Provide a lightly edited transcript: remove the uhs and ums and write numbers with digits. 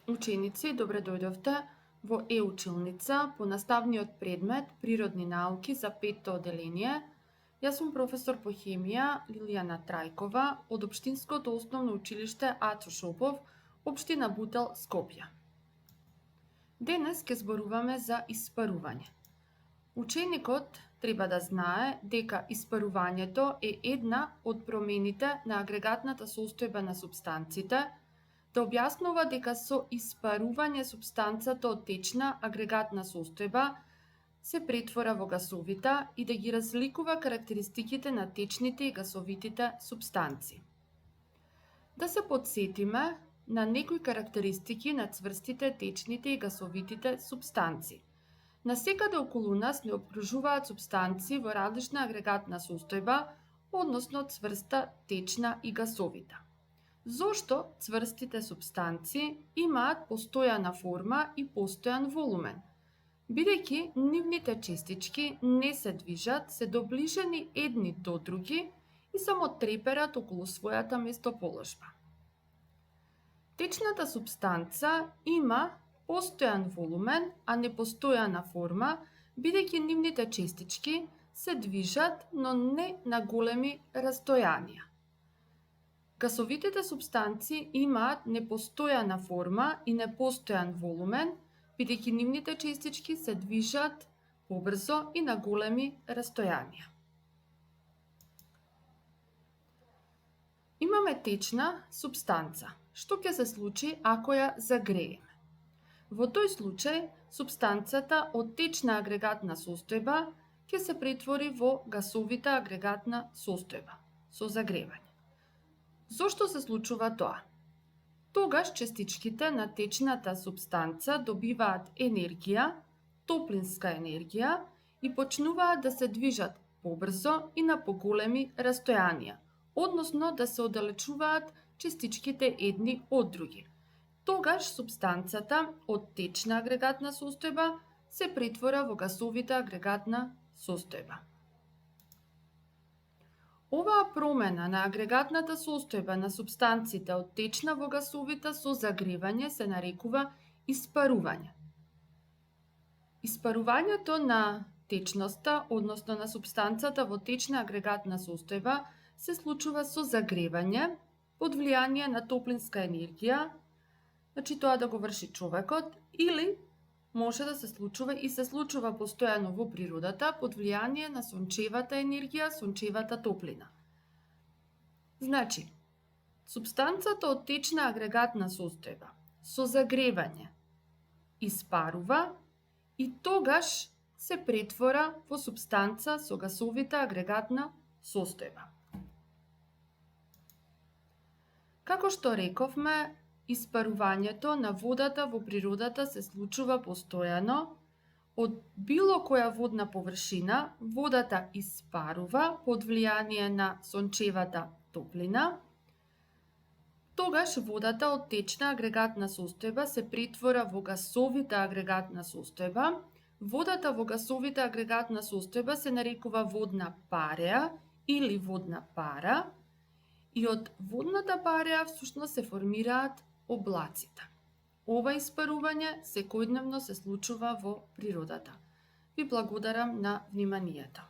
Ученици, добре дојдовте во Е-училница по наставниот предмет Природни науки за 5-то одделение. Јас сум професор по хемија Лилијана Трајкова од Општинското основно училиште Ацо Шопов, Општина Бутел, Скопје. Денес ќе зборуваме за испарување. Ученикот треба да знае дека испарувањето е една од промените на агрегатната состојба на супстанците, да објаснува дека со испарување супстанцата од течна агрегатна состојба се претвора во гасовита и да ги разликува карактеристиките на течните и гасовитите супстанци. Да се потсетиме на некои карактеристики на цврстите, течните и гасовитите супстанци. Насекаде околу нас не обкружуваат супстанци во различна агрегатна состојба, односно цврста, течна и гасовита. Зошто цврстите супстанци имаат постојана форма и постојан волумен? Бидејќи нивните честички не се движат, се доближени едни до други и само треперат околу својата местоположба. Течната супстанца има постојан волумен, а не постојана форма, бидејќи нивните честички се движат, но не на големи растојанија. Гасовитите супстанци имаат непостојана форма и непостојан волумен, бидејќи нивните честички се движат побрзо и на големи растојанија. Имаме течна супстанца. Што ќе се случи ако ја загрееме? Во тој случај, супстанцата од течна агрегатна состојба ќе се претвори во гасовита агрегатна состојба со загревање. Зошто се случува тоа? Тогаш частичките на течната супстанца добиваат енергија, топлинска енергија и почнуваат да се движат побрзо и на поголеми растојанија, односно да се оддалечуваат частичките едни од други. Тогаш супстанцата од течна агрегатна состојба се претвора во гасовита агрегатна состојба. Оваа промена на агрегатната состојба на супстанците од течна во гасовита со загревање се нарекува испарување. Испарувањето на течноста, односно на супстанцата во течна агрегатна состојба, се случува со загревање под влијание на топлинска енергија, значи тоа да го врши човекот, или може да се случува и се случува постојано во природата под влијание на сончевата енергија, сончевата топлина. Значи, супстанцата од течна агрегатна состојба со загревање испарува и тогаш се претвора во супстанца со гасовита агрегатна состојба. Како што рековме, испарувањето на водата во природата се случува постојано. Од било која водна површина, водата испарува под влијание на сончевата топлина. Тогаш водата од течна агрегатна состојба се претвора во гасовита агрегатна состојба. Водата во гасовита агрегатна состојба се нарекува водна пареа или водна пара и од водната пареа всушност се формираат облаците. Ова испарување секојдневно се случува во природата. Ви благодарам на вниманието.